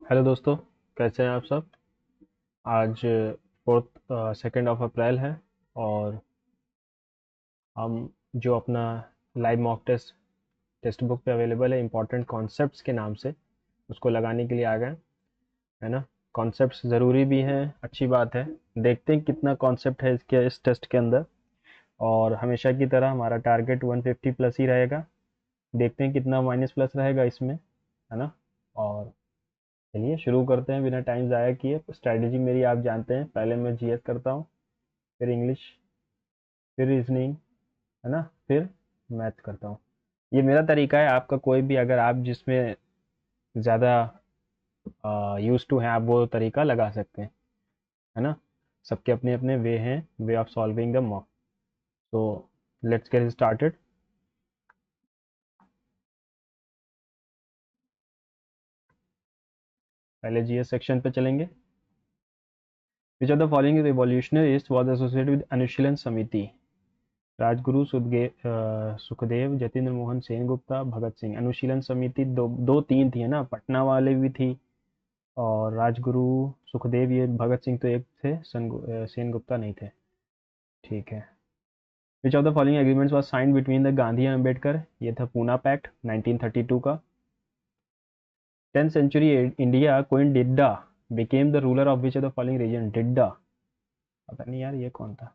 Hello दोस्तों, कैसे हैं आप सब। आज 2 अप्रैल है और हम जो अपना लाइव मॉक टेक्स्ट बुक पे अवेलेबल है इम्पोर्टेंट कॉन्सेप्ट्स के नाम से उसको लगाने के लिए आ गए, है ना। कॉन्सेप्ट्स ज़रूरी भी हैं, अच्छी बात है। देखते हैं कितना कॉन्सेप्ट है इस टेस्ट के अंदर, और हमेशा की तरह हमारा टारगेट 150 प्लस ही रहेगा। देखते हैं कितना माइनस प्लस रहेगा इसमें, है ना। और चलिए शुरू करते हैं बिना टाइम ज़ाया किए। स्ट्रैटेजी मेरी आप जानते हैं, पहले मैं जीएस करता हूँ, फिर इंग्लिश, फिर रीजनिंग, है ना, फिर मैथ करता हूँ। ये मेरा तरीका है, आपका कोई भी अगर आप जिसमें ज़्यादा यूज टू हैं आप वो तरीका लगा सकते हैं, है ना। सबके अपने अपने वे हैं, way of solving the mock. तो लेट्स गेट स्टार्टेड। पहले जीएस सेक्शन पे चलेंगे। Which of the following revolutionist was associated with Anushilan Samiti? Rajguru Sukhdev, Jatindra Mohan Sengupta, Bhagat Singh. अनुशीलन समिति दो दो तीन थी, है ना, पटना वाले भी थी, और राजगुरु सुखदेव, ये भगत सिंह तो एक थे, सेनगुप्ता नहीं थे। ठीक है। Which of the following agreements was signed between the Gandhi and Ambedkar? ये था पूना पैक्ट 1932 का। 10th century India queen Didda became the ruler of which of the following region? Didda, पता नहीं यार ये कौन था।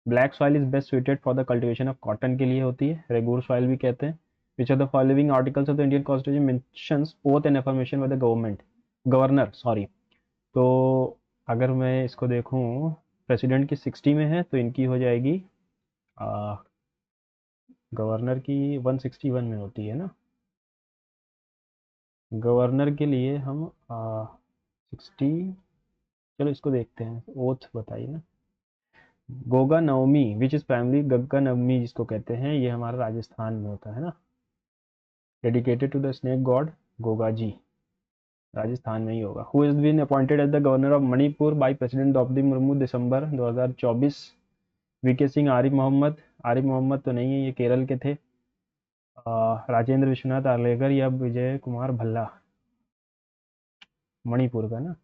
Black soil is best suited for the cultivation of cotton के लिए होती है, रेगुर सॉइल भी कहते हैं। Which of the following articles of the Indian constitution mentions oath and affirmation by the governor, sorry. तो अगर मैं इसको देखूं, प्रेसिडेंट की 60 में है तो इनकी हो जाएगी गवर्नर की 161 में होती है ना। गवर्नर के लिए हम 60, चलो इसको देखते हैं, ओथ बताइए ना। गोगा नवमी विच इज प्राइमरी गग्गा नवमी जिसको कहते हैं, ये हमारा राजस्थान में होता है ना। Dedicated to the snake god, Goga ji, Rajasthan में ही होगा। Who is been appointed as the governor of Manipur by president Droupadi Murmu December 2024? VK Singh, Arif Mohammad. Arif Mohammad तो नहीं है, ये केरल के थे। राजेंद्र विश्वनाथ आर्लेकर या विजय कुमार भल्ला? मणिपुर का ना,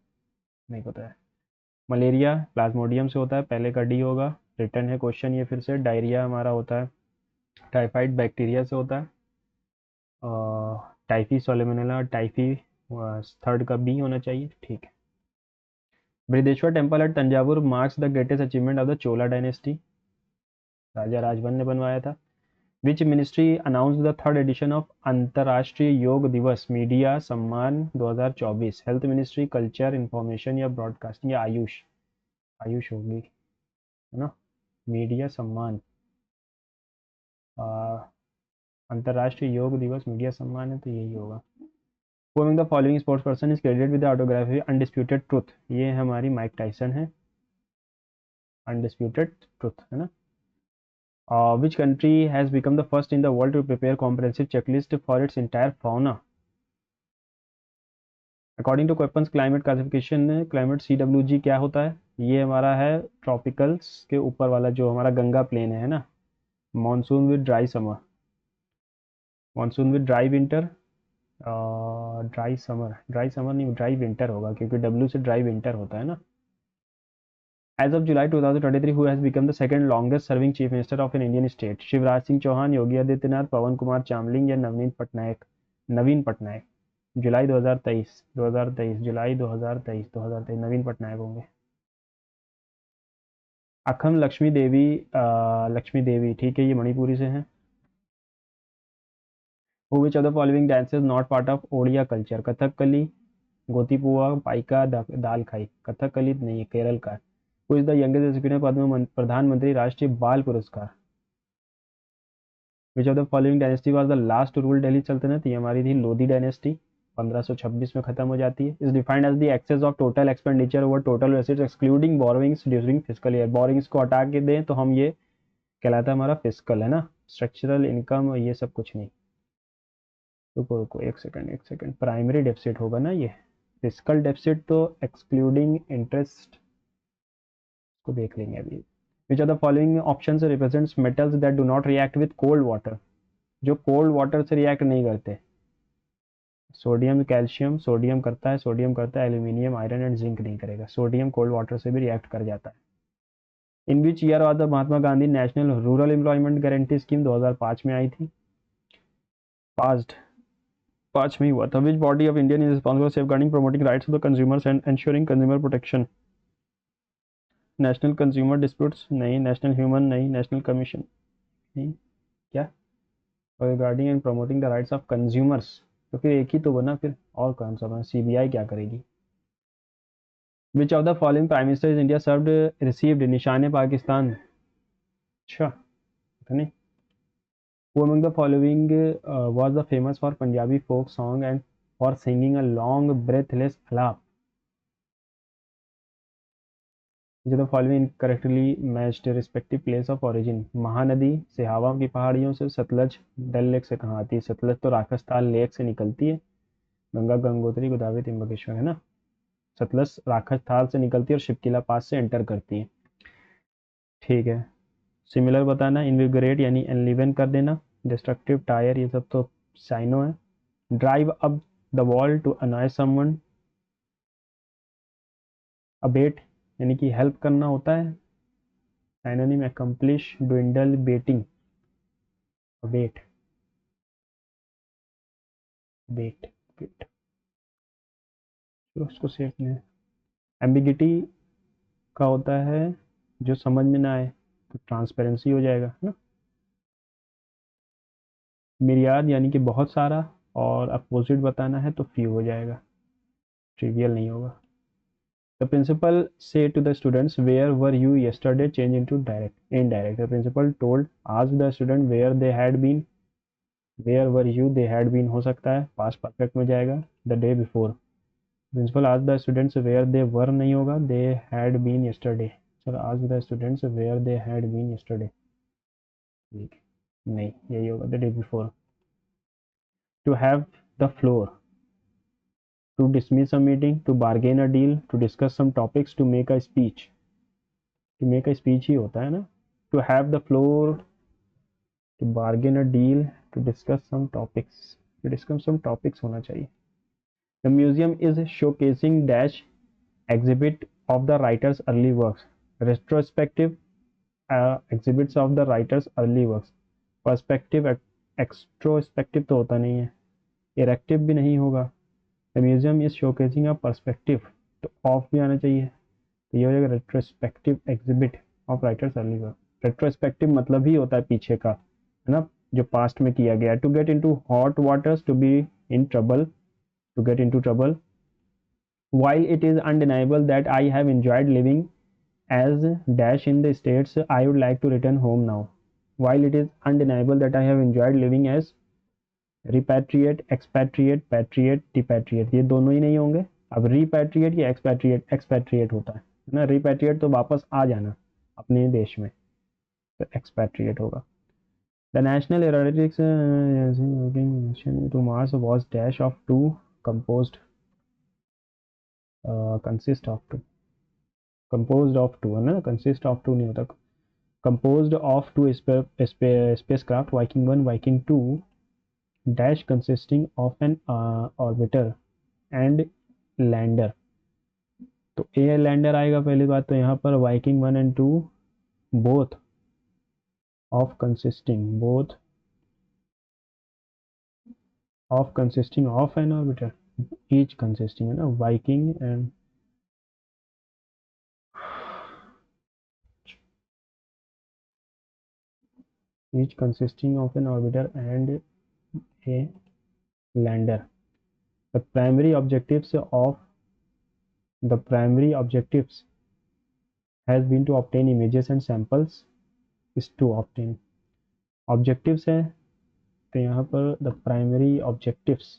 नहीं पता है। मलेरिया प्लाज्मोडियम से होता है, पहले का डी होगा। रिटर्न है क्वेश्चन ये फिर से। डायरिया हमारा होता है, टाइफाइड बैक्टीरिया से होता है। टाइफी सोलेमोनेला, टाइफी थर्ड का बी होना चाहिए, ठीक है। Brihadeshwara temple at Thanjavur marks the greatest achievement of the Chola dynasty, Raja राजवन ने बनवाया था। Which ministry announce the third edition of Antarrashtriya Yog Diwas media Samman 2024? Health ministry, culture, information या ब्रॉडकास्टिंग या आयुष? आयुष होगी, है ना। मीडिया सम्मान, अंतर्राष्ट्रीय योग दिवस मीडिया सम्मान है तो यही होगा। Who the following sports person is credited with autography undisputed truth? ये हमारी माइक टाइसन है, अनडिस्प्यूटेड ट्रुथ, है ना। Which country has become the first in the world to prepare comprehensive checklist for its entire fauna? According to Köppen's climate classification, climate CWG क्या होता है? ये हमारा है ट्रॉपिकल्स के ऊपर वाला जो हमारा गंगा प्लेन है ना। Monsoon with dry summer, monsoon with dry winter, dry summer नहीं, ड्राई विंटर होगा क्योंकि डब्ल्यू से ड्राई विंटर होता है ना। As of July 2023, who has become the second longest serving chief minister of an Indian state? Shivraj Singh Chauhan, Yogi Adityanath, पवन कुमार चामलिंग या नवीन पटनायक? नवीन पटनायक। जुलाई 2023, 2023, जुलाई 2023, 2023, नवीन पटनायक होंगे। अखम लक्ष्मी देवी, लक्ष्मी देवी, ठीक है, ये मणिपुरी से हैं। Who which of the following dances not part of Odia culture? Kathakali, Gotipua, Paika, Dalkhai. Kathakali नहीं है, केरल का। Who is the youngest recipient Padma Pradhan Mantri Rashtriya Bal Puraskar? Which of the following dynasty was the last to rule Delhi Saltanat? ये हमारी थी लोधी डायनेस्टी, 1526 में खत्म हो जाती है। Is defined as the excess of total expenditure over total receipts excluding borrowings during fiscal year. Borrowings को हटा के दें तो हम ये कहलाता है हमारा फिस्कल, है ना। स्ट्रक्चरल इनकम ये सब कुछ नहीं। रुको रुको, एक सेकंड एक सेकंड, प्राइमरी डेफिसिट होगा ना ये। फिस्कल डेफिसिट तो एक्सक्लूडिंग इंटरेस्ट को देख लेंगे अभी। Which are the following option represents metals that do not react with cold water? जो कोल्ड वाटर से रिएक्ट नहीं करते, सोडियम कैल्शियम, सोडियम करता है, सोडियम करता है, एल्यूमिनियम आयरन एंड जिंक नहीं करेगा। सोडियम कोल्ड वाटर से भी रिएक्ट कर जाता है। In which year was the Mahatma Gandhi national rural employment guarantee scheme 2005 में आई थी। पास्ड 5 में ही हुआ था। Which body of Indian is responsible safeguarding promoting rights of the consumers and ensuring consumer protection. National consumer disputes नहीं, national human नहीं, national commission नहीं, क्या regarding and promoting the rights of consumers, तो फिर एक ही तो बना फिर, और कौन सा बना, सीबीआई क्या करेगी। विच of the following prime minister is India served received निशान पाकिस्तान। अच्छा पता नहीं। Who among the following was the famous for Punjabi folk song and for singing a long breathless alap? जो the following incorrectly matched respective place of origin. Mahanadi Sihawa की पहाड़ियों से, सतलज डल lake से कहाँ आती है? सतलज तो राखसताल लेक से निकलती है। गंगा गंगोत्री गोदावरी त्रिम्बकेश्वर है ना। सतलज राखसताल से निकलती है और शिपकिला पास से एंटर करती है। ठीक है। सिमिलर बताना, इनविगोरेट यानी एनलिवन कर देना, डिस्ट्रक्टिव टायर ये सब तो साइनो है। Drive up the wall to annoy someone, abate यानी कि हेल्प करना होता है। Synonym accomplish, dwindle, bating, abate, bate, bate, उसको सेफ में। एम्बिगिटी का होता है जो समझ में ना आए, तो ट्रांसपेरेंसी हो जाएगा है ना। मिरियाद यानी कि बहुत सारा, और अपोजिट बताना है तो फ्यू हो जाएगा, ट्रिवियल नहीं होगा। The principal said to the students, "Where were you yesterday?" Change into direct, indirect. The principal asked the student where they had been. Where were you? They had been हो सकता है, past perfect में जाएगा, the day before. Principal asked the students where they were नहीं होगा, they had been yesterday. Sir asked the students where they had been yesterday. ठीक नहीं, यही होगा, the day before. To have the floor. To dismiss a meeting, to bargain a deal, to discuss some topics, to make a speech. To make a speech ही होता है ना। To have the floor, to bargain a deal, to discuss some topics, to discuss some topics होना चाहिए। The museum is showcasing dash exhibit of the writer's early works. Retrospective exhibits of the writer's early works. Perspective एक्स्ट्रोस्पेक्टिव तो होता नहीं है, इरेक्टिव भी नहीं होगा। The museum is showcasing a perspective, तो ऑफ भी आना चाहिए, तो ये हो जाएगा retrospective exhibit of writers early work. Retrospective मतलब ही होता है पीछे का, है ना, जो पास्ट में किया गया। To get into hot waters, to be in trouble, to get into trouble. While it is undeniable that I have enjoyed living as dash in the states, I would like to return home now. While it is undeniable that I have enjoyed living as repatriate, expatriate, patriate, depatriate, ये दोनों ही नहीं होंगे। अब repatriate या expatriate, expatriate होता है ना। repatriate तो वापस आ जाना अपने देश में, तो expatriate होगा। The National Aeronautics mission to Mars was dash of two composed consist of two, composed of two है ना, consist of two नहीं होता, composed of two spacecraft, Viking 1, Viking 2 dash consisting of an orbiter and lander। तो ए lander आएगा पहली बात, तो यहाँ पर Viking 1 and 2 both of consisting, both of consisting of an orbiter, each consisting है ना, Viking and each consisting of an orbiter and a lander. The primary objectives of the primary objectives has been to obtain images and samples, is to obtain objectives है, तो यहाँ पर the primary objectives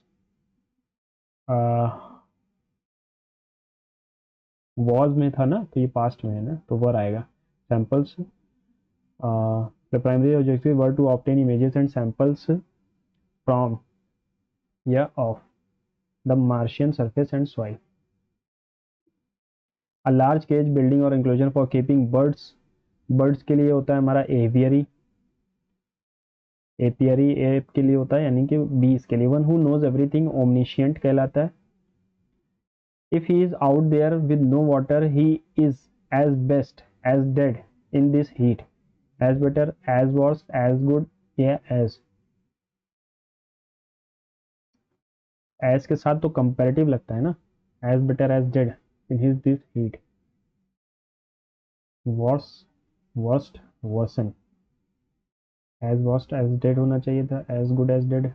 was में था ना, तो ये past में है ना, तो वर आएगा। samples, the primary objective were to obtain images and samples from या of the Martian surface and soil. A large cage building or enclosure for keeping birds, birds के लिए होता है हमारा aviary, एपियरी एप के लिए होता है, यानी कि बीस के लिए। One who knows everything omniscient कहलाता है। If he is out there with no water he is as best as dead in this heat, as better, as worse, as good या एज के साथ तो कंपेरेटिव लगता है ना, as better as dead in his this heat, worse, worst, version, as worst as dead होना चाहिए था, as good as dead.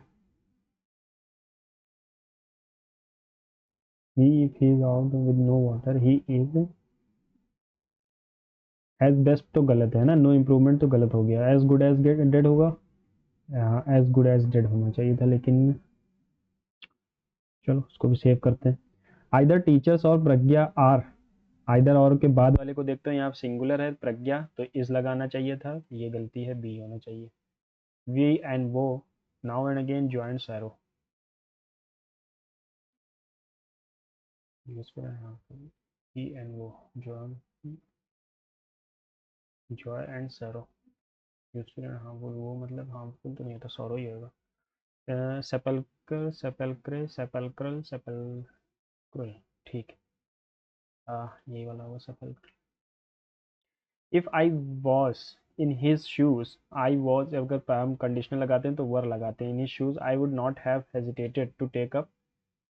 He if he is out with no water he is as best तो गलत है ना, no improvement तो गलत हो गया, एज गुड एज डेड होगा, एज गुड एज डेड होना चाहिए था, लेकिन चलो उसको भी सेव करते हैं। आइदर टीचर्स और प्रज्ञा आर, आइदर और के बाद वाले को देखते हैं, यहाँ सिंगुलर है प्रज्ञा तो इज लगाना चाहिए था, ये गलती है, बी होना चाहिए। Weal and woe now and again join sorrow, weal and woe join, joy and sorrow, हाँ वो मतलब हार्मफुल तो नहीं होता, सौरो ही होगा। सेपल्कर, सेपल्क्रे, सेपल्क्रल, सेपल्क्रल, ठीक, यही वाला होगा sepulchre. If I was in his shoes, I was अगर हम कंडीशनल लगाते हैं तो वर लगाते हैं, in his shoes I would not have hesitated to take up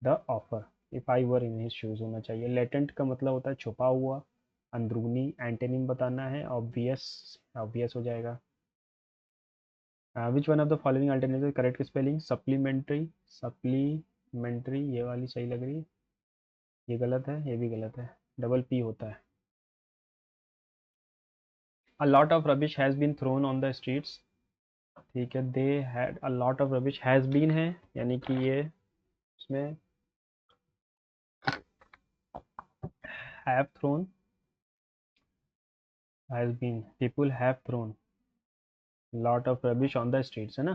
the offer. If I were in his shoes होना चाहिए। लेटेंट का मतलब होता है छुपा हुआ, अंदरूनी, एंटेनिम बताना है, ऑब्वियस, ऑब्वियस हो जाएगा। Which one of the following alternative correct spelling, supplementary, supplementary ये वाली सही लग रही है, ये गलत है, ये भी गलत है, डबल पी होता है। A lot of rubbish has been thrown on the streets, ठीक है, they had a lot of rubbish, has been है, यानी कि ये इसमें have thrown, has been, people have thrown lot of rubbish on the streets, है ना,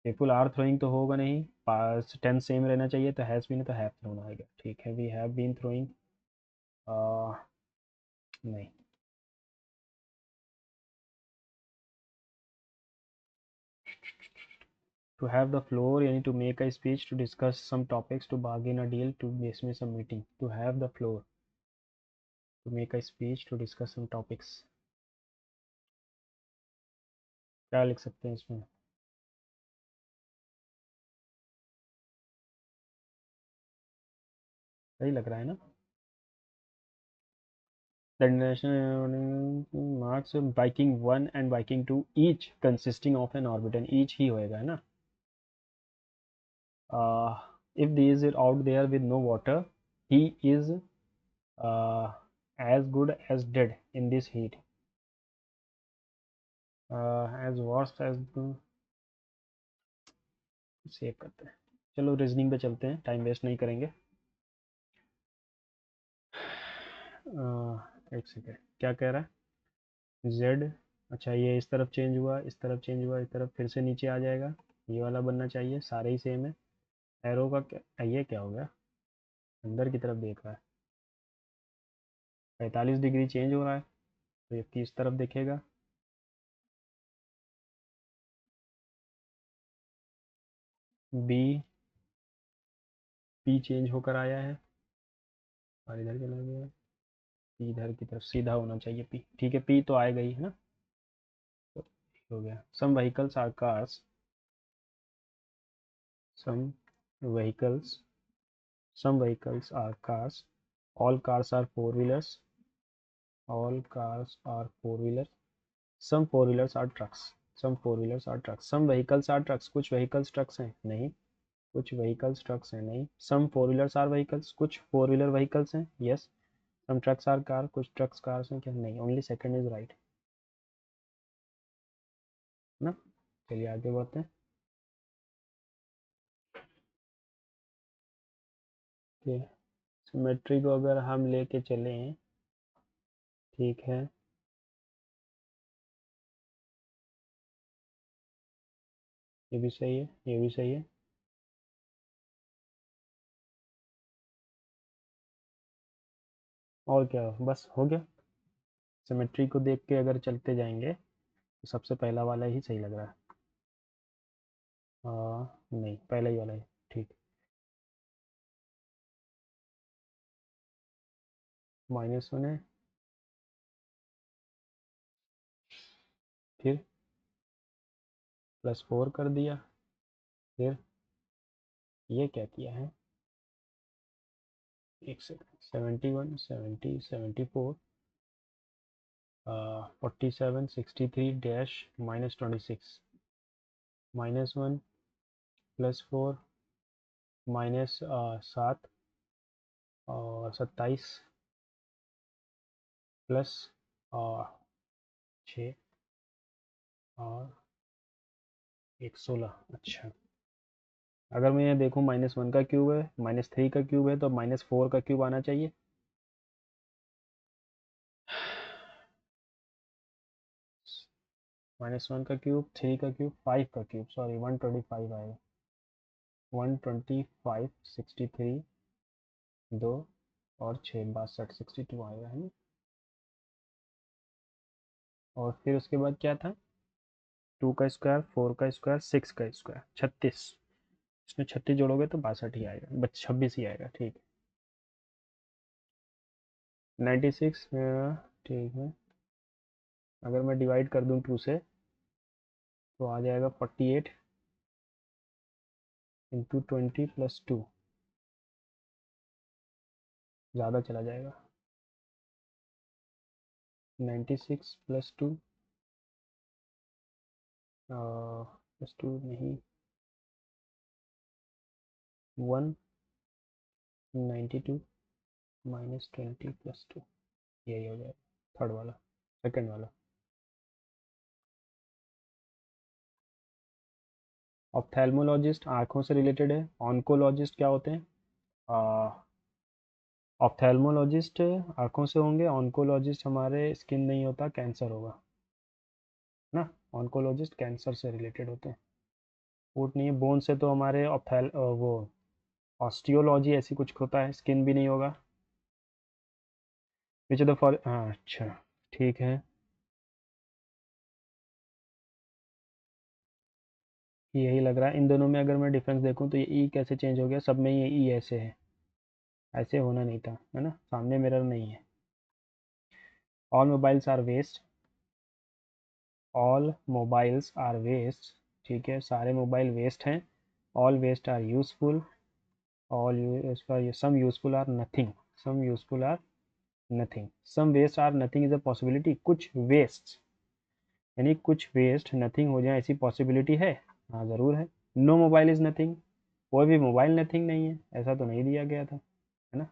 people are throwing तो होगा नहीं, पास टेंस सेम रहना चाहिए, तो हैज बीन है तो हैव थ्रोन आएगा, ठीक है, वी हैव बीन थ्रोइंग, नहीं। टू हैव द फ्लोर यानी to make a speech, to discuss some topics, to bargain a deal, to dismiss a meeting, to have the floor, to make a speech, to discuss some topics, क्या लिख सकते हैं इसमें, सही लग रहा है ना। The international marks Viking 1 and Viking 2 each consisting of an orbit, and each ही होएगा, है ना। If these are out there with no water, he is uh, as good as dead in this heat, as worst as, save करते हैं। चलो reasoning पे चलते हैं, time waste नहीं करेंगे। एक सेकेंड, क्या कह रहा है, जेड, अच्छा ये इस तरफ चेंज हुआ, इस तरफ चेंज हुआ, इस तरफ फिर से नीचे आ जाएगा, ये वाला बनना चाहिए, सारे ही सेम है। एरो का क्या, ये क्या हो गया, अंदर की तरफ देख रहा है, 45 डिग्री चेंज हो रहा है, तो ये 30 तरफ देखेगा। बी, पी चेंज होकर आया है और इधर चला गया, पी इधर की तरफ सीधा होना चाहिए, पी, ठीक है, पी तो आएगा ही, है ना, तो हो गया। Some vehicles are cars, some vehicles, some vehicles are cars, all cars are four wheelers, all cars are four wheelers, some four wheelers are trucks, some four wheelers are trucks, some vehicles are trucks, कुछ vehicles trucks हैं, नहीं, कुछ vehicles trucks हैं, नहीं, some four wheelers are vehicles, कुछ four wheeler vehicles हैं, yes, some trucks are car, कुछ trucks cars हैं क्या, नहीं, only second is right, ना। चलिए आगे बढ़ते हैं। सिमेट्री को अगर हम लेके चलें, ठीक है, ये भी सही है, ये भी सही है, और क्या, बस हो गया। सिमेट्री को देख के अगर चलते जाएंगे तो सबसे पहला वाला ही सही लग रहा है। नहीं, पहला ही वाला है, ठीक। -1 है, फिर +4 कर दिया, फिर ये क्या किया है, एक सेकंड, 71, 70, 74, 47, 63 डैश -26, -1 +4 -7 और 27 प्लस 6 और 16। अच्छा, अगर मैं ये देखूँ -1 का क्यूब है, -3 का क्यूब है, तो -4 का क्यूब आना चाहिए। -1 का क्यूब, 3 का क्यूब, 5 का क्यूब, सॉरी 125 आएगा, 125, 63, 2 और 6, 62, 62 आएगा, है ना। और फिर उसके बाद क्या था, 2 का स्क्वायर, 4 का स्क्वायर, 6 का स्क्वायर, 36, इसमें 36 जोड़ोगे तो 62 ही आएगा, बस 26 ही आएगा, ठीक। 96, ठीक है, अगर मैं डिवाइड कर दूं 2 से तो आ जाएगा 48 इंटू 20 + 2, ज़्यादा चला जाएगा, 96 + 2 +2 नहीं, 192 -20 + 2, यही हो जाएगा थर्ड वाला, सेकंड वाला। ऑप्थेल्मोलॉजिस्ट आँखों से रिलेटेड है, ऑन्कोलॉजिस्ट क्या होते हैं, ऑप्थेल्मोलॉजिस्ट आँखों से होंगे, ऑन्कोलॉजिस्ट हमारे स्किन नहीं होता, कैंसर होगा ना, ऑन्कोलॉजिस्ट कैंसर से रिलेटेड होते हैं। फूट नहीं है, बोन से तो हमारे वो ऑस्टियोलॉजी ऐसी कुछ होता है, स्किन भी नहीं होगा। विच ऑफ द फॉलो, हाँ अच्छा, ठीक है, यही लग रहा है। इन दोनों में अगर मैं डिफरेंस देखूं तो ये ई कैसे चेंज हो गया, सब में ये ई ऐसे है, ऐसे होना नहीं था, है ना, सामने मिरर नहीं है। All mobiles are waste, all mobiles are waste, ठीक है, सारे मोबाइल वेस्ट हैं। All waste are useful, all some useful are nothing, some useful are nothing, some waste are nothing is a possibility, कुछ waste यानी कुछ waste nothing हो जाए ऐसी पॉसिबिलिटी है, हाँ ज़रूर है। नो मोबाइल इज़ नथिंग, कोई भी मोबाइल नथिंग नहीं है, ऐसा तो नहीं दिया गया था, है ना।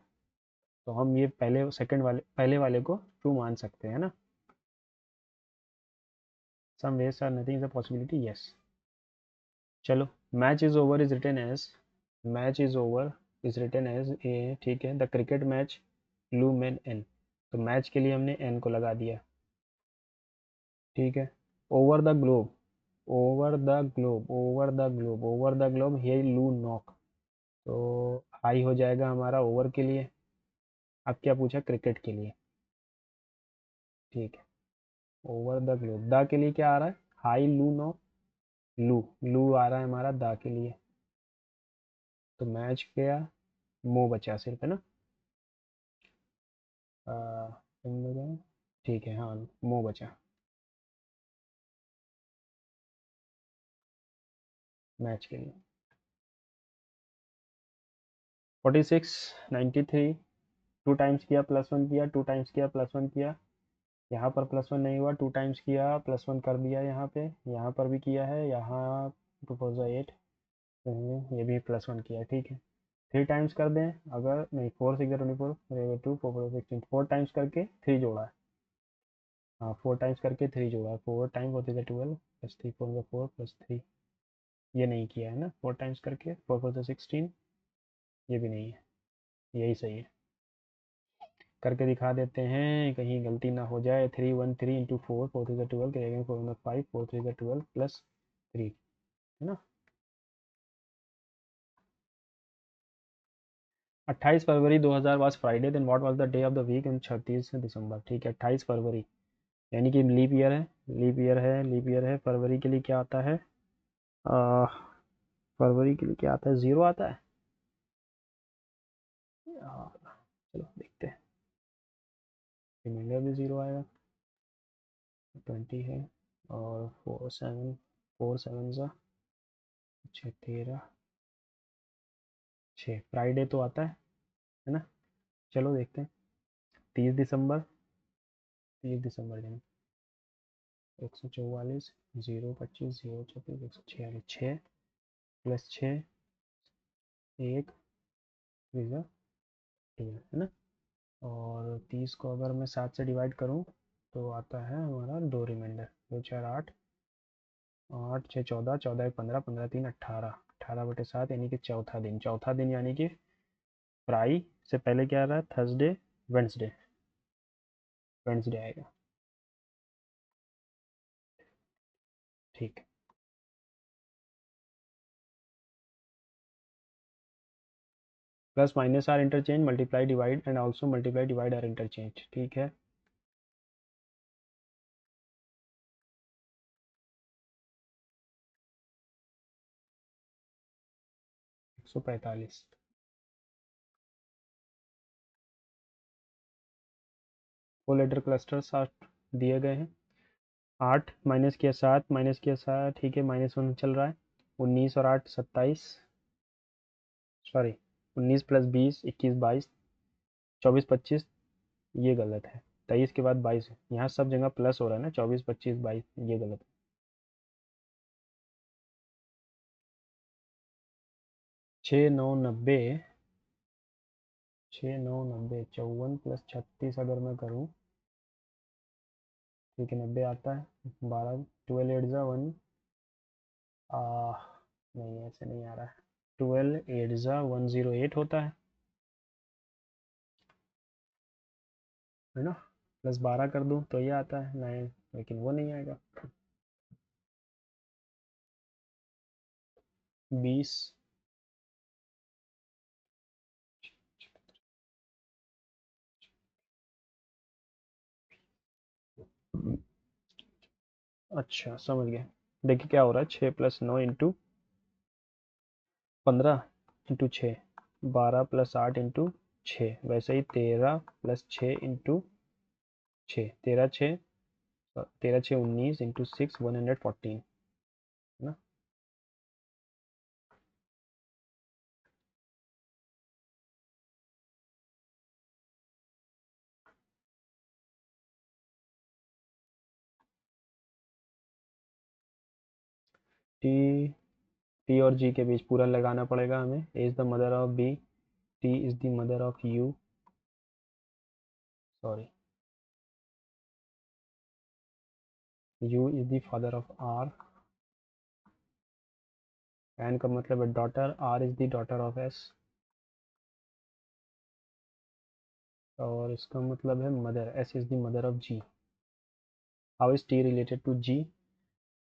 तो हम ये पहले सेकंड वाले, पहले वाले को ट्रू मान सकते हैं ना। Some waste are nothing is a possibility, yes. चलो, match is over is written as, match is over is written as a, ठीक है, the cricket match blue man N, तो मैच के लिए हमने एन को लगा दिया, ठीक है। Over the globe, over the globe, over the globe, over the globe, hey lou knock, तो हाई हो जाएगा हमारा ओवर के लिए। अब क्या पूछा, क्रिकेट के लिए, ठीक है। ओवर द ग्लोब, द के लिए क्या आ रहा है, हाई लू नॉक, लू, लू आ रहा है हमारा द के लिए, तो मैच गया, मो बचा सिर्फ, है ना, ठीक है, हाँ मो बचा, मैच के लिए। 46, 93, 2 टाइम्स किया +1 किया, 2 टाइम्स किया +1 किया, यहाँ पर +1 नहीं हुआ, 2 टाइम्स किया +1 कर दिया, यहाँ पर भी किया है, यहाँ 2008, ये भी +1 किया, ठीक है। 3 टाइम्स कर दें, अगर नहीं, 4 6 24, 2 4 4 16, 4 टाइम्स करके 3 जोड़ा है, हाँ 4 टाइम्स करके 3 जोड़ा है, 4 टाइम 4 3 12 +3 4 4 +3, ये नहीं किया है ना, 4 टाइम्स करके 4 4 16, ये भी नहीं है, यही सही है। करके दिखा देते हैं, कहीं गलती ना हो जाए। 313 इंटू 4, 4 3 12, 4 5, 4 3 12 +3, है ना। 28 February 2000 was Friday, then what was the day of the week in 36 December, ठीक है। 28 फरवरी यानी कि लीप ईयर है, लीप ईयर है, लीप ईयर है, फरवरी के लिए क्या आता है, फरवरी के लिए क्या आता है, 0 आता है यार। चलो देखते हैं, रिमाइंडर भी 0 आएगा, 20 है, और 4 7 सा 6 13 6, फ्राइडे तो आता है ना। चलो देखते हैं, 30 दिसंबर, 30 दिसंबर दिन 144, 0 25 0 24 146, 6 प्लस 6 1 12 है ना। और 30 को अगर मैं 7 से डिवाइड करूँ तो आता है हमारा 2 रिमाइंडर, 2 4 8, 8 6 14, 14 1 15, 15 3 18, 18/7 यानी कि चौथा दिन, चौथा दिन यानी कि फ्राई से पहले क्या आ रहा है, थर्सडे वेंसडे, वेंसडे आएगा। ठीक, plus minus are interchange, multiply divide and also multiply divide are interchange, ठीक है। एक 145, फोर लेटर क्लस्टर 7 दिए गए हैं, 8 माइनस किया 7, ठीक है, -1 चल रहा है, 19 और 8 27, सॉरी 19 प्लस 20 21 22, 24 25, ये गलत है, 23 के बाद 22 है, यहाँ सब जगह प्लस हो रहा है ना, 24 25 22, ये गलत है। 6 9 90, 6 9 90, 54 प्लस 36 अगर मैं करूँ, ठीक है, 90 आता है, 12 12 8 जा 1, आ नहीं ऐसे नहीं आ रहा है, 12 8 जा 108 होता है ना, प्लस 12 कर दूँ तो ये आता है 9, लेकिन वो नहीं आएगा, 20, अच्छा समझ गया। देखिए क्या हो रहा है, 6 + 9 × 15 × 6, 12 + 8 × 6, वैसे ही 13 + 6 × 6, 13 6 19 × 6 114, है ना। टी, टी और जी के बीच पूरा लगाना पड़ेगा हमें, A is the mother of B, T is the mother of U, sorry, U is the father of R, N का मतलब है daughter, R is the daughter of S, और इसका मतलब है mother, S is the mother of G. How is T related to G,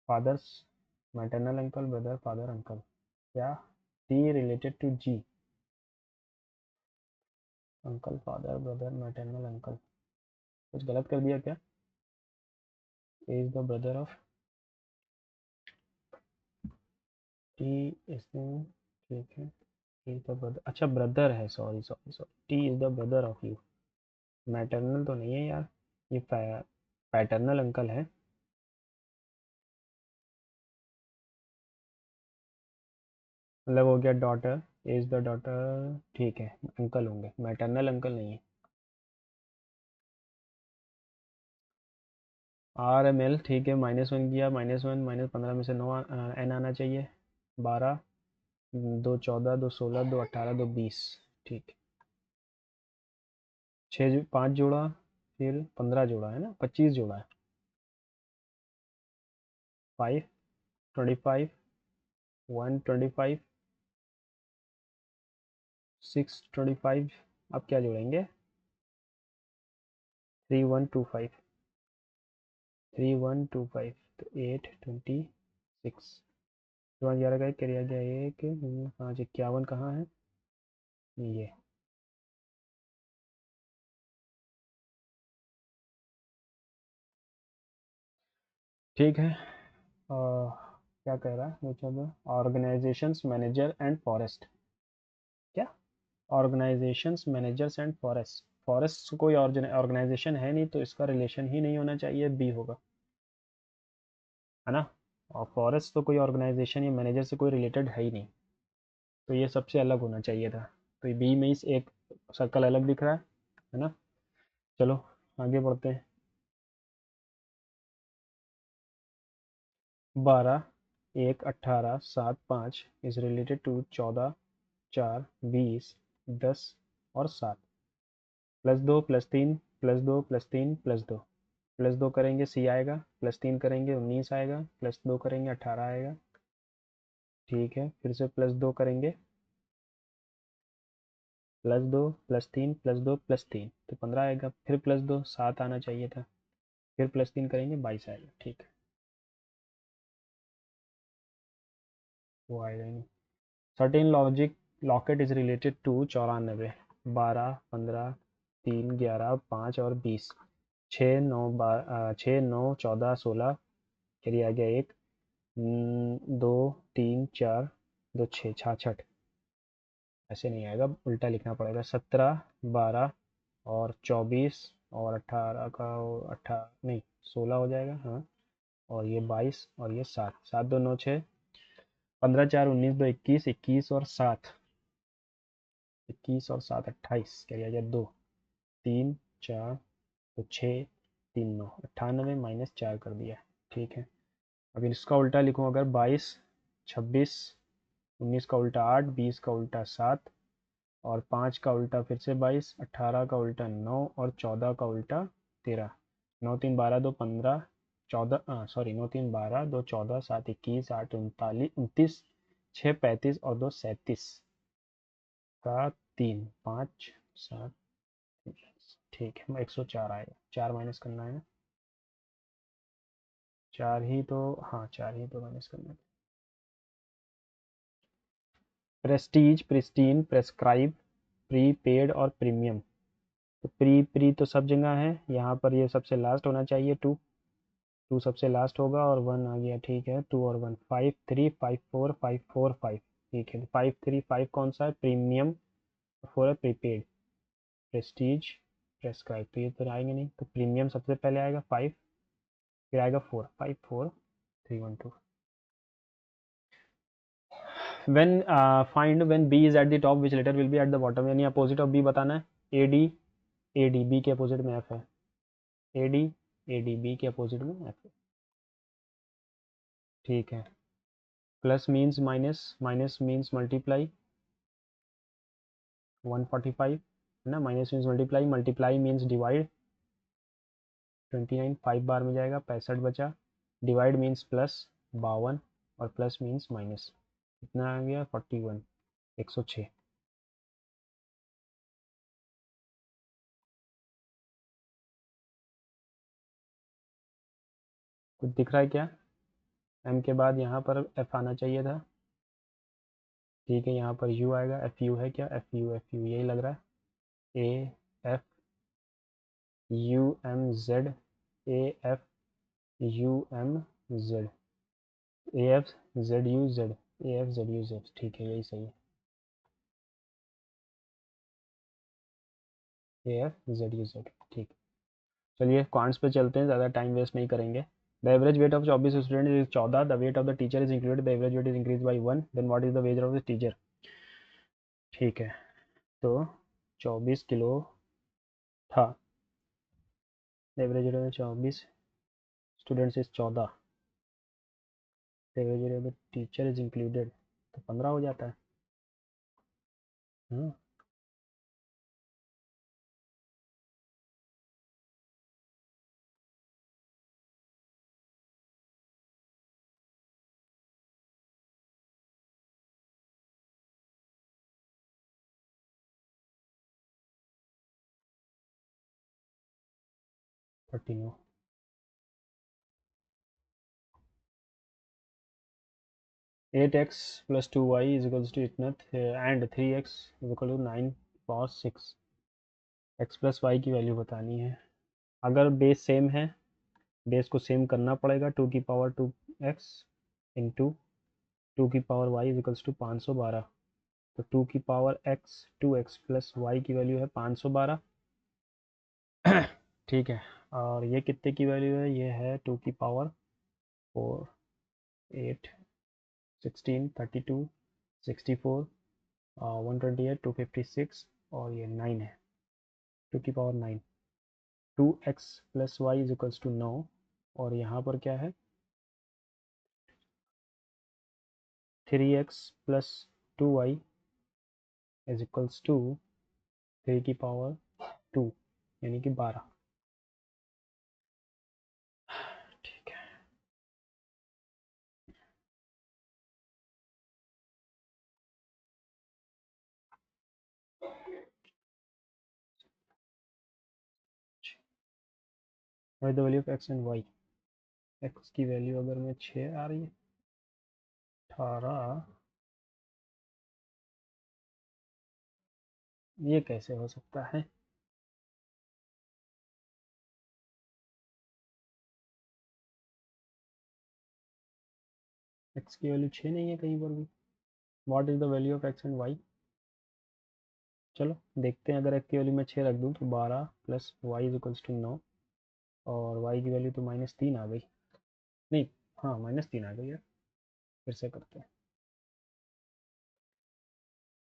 fathers, maternal uncle, brother, father, uncle, क्या T related to G, uncle, father, brother, maternal uncle, कुछ गलत कर दिया क्या, ए is the brother of T, इसमें ठीक है, is the brother, अच्छा ब्रदर है, sorry sorry sorry, T is the brother of you, maternal तो नहीं है यार, ये पैटर्नल अंकल है, मतलब हो गया डॉटर, इज द डॉटर, ठीक है, अंकल होंगे, मैटरनल अंकल नहीं है। आर एम एल, ठीक है, -1 किया, -1 -15 में से 9 एन आना चाहिए, 12 2 14 2 16 2 18 2 20, ठीक, 5 जोड़ा, फिर 15 जोड़ा है ना, 25 जोड़ा है, 5 25 1 25 6 25, अब क्या जोड़ेंगे, 3125, 3125, तो 8 26, 11 का एक करिया गया, एक 5 51 कहाँ है, ये ठीक है। क्या कह रहा है, which of the organisations manager and forest, क्या organisations managers and forest, forest कोई ऑर्गेनाइजेशन है नहीं तो इसका रिलेशन ही नहीं होना चाहिए, बी होगा, है ना। और फॉरेस्ट तो कोई ऑर्गेनाइजेशन या मैनेजर से कोई रिलेटेड है ही नहीं, तो ये सबसे अलग होना चाहिए था। तो ये बी में इस एक सर्कल अलग दिख रहा है ना। चलो आगे बढ़ते हैं। 12, 1, 18, 7, 5 इज रिलेटेड टू 14, 4, 20, 10 और 7, +2 +3 +2 +3 +2, +2 करेंगे सी आएगा, +3 करेंगे 19 आएगा, +2 करेंगे 18 आएगा। ठीक है, फिर से +2 करेंगे, +2 +3 +2 +3 तो 15 आएगा, फिर +2 7 आना चाहिए था, फिर +3 करेंगे 22 आएगा। ठीक है, वो आएगा ही नहीं। Certain logic locket is related to 94, 12, 15, 3, 11, 5 और 20, 6, 9, 6, 9, 14, 16, चलिए आ गया एक, 2, 3, 4, 2, 6, 66, ऐसे नहीं आएगा, उल्टा लिखना पड़ेगा, 17, 12 और 24 और 18 का, 18 नहीं 16 हो जाएगा, हाँ, और ये 22 और ये 7, 7 2 9 6, 15 4 19 2 21, 21 और 7, 21 और 7 28, क्या जाए 2, 3, 4 तो 6, 3 9, 98 -4 कर दिया। ठीक है, अब इसका उल्टा लिखूँ अगर, 22, 26, 19 का उल्टा 8, 20 का उल्टा 7 और 5 का उल्टा फिर से 22, 18 का उल्टा 9 और 14 का उल्टा 13, 9 3 12 2 15, 14 सॉरी 9 3 12 2 14 7 21 8 39 29, 6 35 और 2 37 का 3 5 7, ठीक है 104 आएगा, 4 माइनस करना है ना, 4 ही तो, हाँ 4 ही तो माइनस करना है। Prestige, pristine, prescribe, pre paid और प्रीमियम, तो प्री प्री तो सब जगह है, यहाँ पर ये सबसे लास्ट होना चाहिए, 2, 2 सबसे लास्ट होगा और 1 आ गया। ठीक है, 2 और 1 5 3 5 4 5 4 5, ठीक है 5 3 5 कौन सा है, प्रीमियम, 4 है प्रीपेड, प्रेस्टीज, प्रेस्क्राइब, तो ये तो आएंगे नहीं, तो प्रीमियम सबसे पहले आएगा 5, फिर आएगा 4, 5 4 3 1 2। when find when b is at the top which letter will be at the bottom, यानी अपोजिट ऑफ b बताना है, A D, A D, B के अपोजिट में एफ है, A D, A D, B के अपोजिट में F है। ठीक है, plus means minus, minus means multiply, 145 है ना, minus means multiply, multiply means divide, 29 5 बार में जाएगा, 65 बचा, डिवाइड मीन्स प्लस, 52 और प्लस मीन्स माइनस, कितना आ गया 41, 106। कुछ दिख रहा है क्या, एम के बाद यहाँ पर एफ आना चाहिए था। ठीक है, यहाँ पर यू आएगा, एफ यू है क्या, एफ यू यही लग रहा है, A F U M Z, A F U M Z, A F Z U Z, A F Z U Z, ठीक है यही सही है, A F Z U Z, ठीक। चलिए क्वांट्स पे चलते हैं, ज़्यादा टाइम वेस्ट नहीं करेंगे। The average weight of 24 student is 14, the weight of the teacher is included, the average weight is increase by 1, then what is the weight of the teacher. ठीक है, तो 24 किलो था, average weight of 24 students is 14, average weight of the teacher is included तो 15 हो जाता है। हाँ, 13 8x plus 2y is equals to इतना and 3x is equal to 9 cos 6, x plus Y की वैल्यू बतानी है। अगर बेस सेम है, बेस को सेम करना पड़ेगा, 2 की पावर 2x, इंटू 2 की power y is equals to 512। तो 2 की power x 2x plus Y की वैल्यू है 512। ठीक है, और ये कितने की वैल्यू है, ये है 2 की पावर 4 8 16 32 64 128 256 और ये 9 है, 2 की power 9। 2x plus Y is equals to 9 और यहाँ पर क्या है 3x plus 2y is equals to 3 की पावर 2 यानी कि 12। ठीक है, the value of x and y। x की वैल्यू अगर मैं 6 आ रही है 18, ये कैसे हो सकता है। x की वैल्यू 6 नहीं है कहीं पर भी। What is the value of x and y। चलो देखते हैं, अगर x की वैल्यू मैं 6 रख दूँ तो 12 plus Y is equals to 9 और y की वैल्यू तो -3 आ गई। नहीं, हाँ -3 आ गई यार, फिर से करते हैं।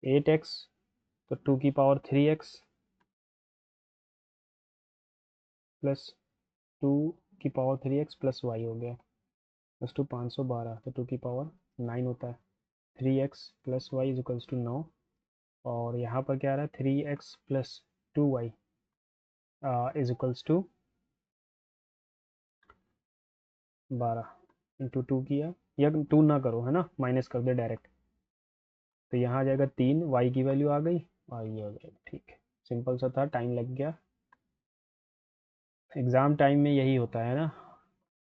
8x तो 2 की पावर 3x प्लस 2 की पावर 3x प्लस वाई हो गया प्लस टू 512, तो 2 की पावर 9 होता है। 3x plus Y is equals to 9 और यहाँ पर क्या आ रहा है 3x plus 2y is equals to 12 into 2 किया, या 2 ना करो है ना, माइनस कर दे डायरेक्ट, तो यहाँ आ जाएगा 3, y की वैल्यू आ गई और ये हो जाएगा। ठीक है, सिंपल सा था, टाइम लग गया, एग्जाम टाइम में यही होता है ना।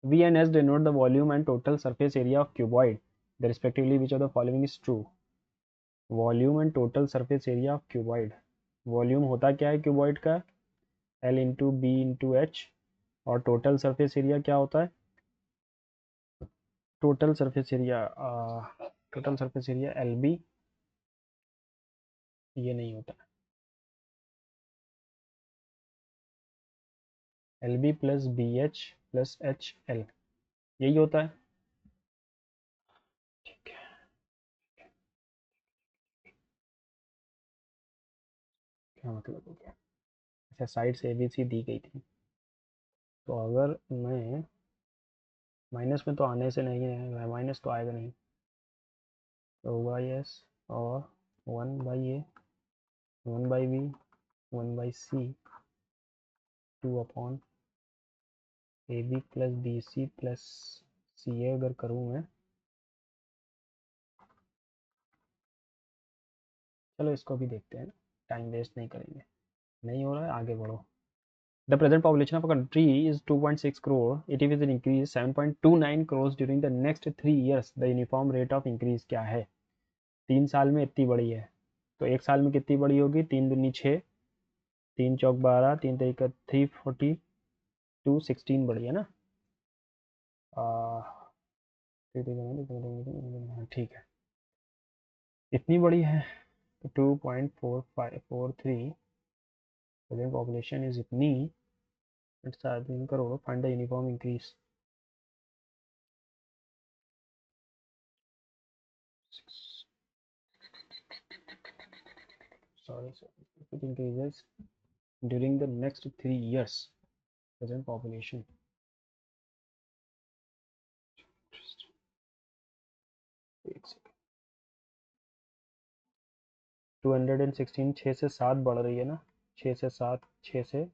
V and S denote the volume and total surface area of cuboid. The respectively which of the following is true? Volume and total surface area of cuboid. Volume होता क्या है cuboid का, L into B into H, और total surface area क्या होता है, total surface area L B, ये नहीं होता, L B plus B H plus H L, यही होता है। ठीक है, क्या मतलब हो गया। अच्छा, साइड से ए बी सी दी गई थी, तो अगर मैं माइनस में तो आने से नहीं है, माइनस तो आएगा नहीं, तो वाई एस और 1/a 1/b 1/c 2 upon A B plus B C plus C A अगर करूँ मैं, चलो इसको भी देखते हैं ना, टाइम वेस्ट नहीं करेंगे। नहीं हो रहा है, आगे बढ़ो। The present population of a country is 2.6 crore. It will increase 7.29 crores during the next 3 years. The uniform rate of increase क्या है, 3 साल में इतनी बड़ी है, तो एक साल में कितनी बड़ी होगी, 3 दूनी 6, 3 चौक 12, 3 तरीका 342 16 बड़ी है ना। ठीक है, इतनी बड़ी है, तो 2.4543 प्रेजेंट पॉपुलेशन इज इतनी, इट्स करो find the uniform increase. Sorry, if it increases during the next 3 years, present population, 216, 6 से 7 बढ़ रही है ना, 6 से 7, 6 से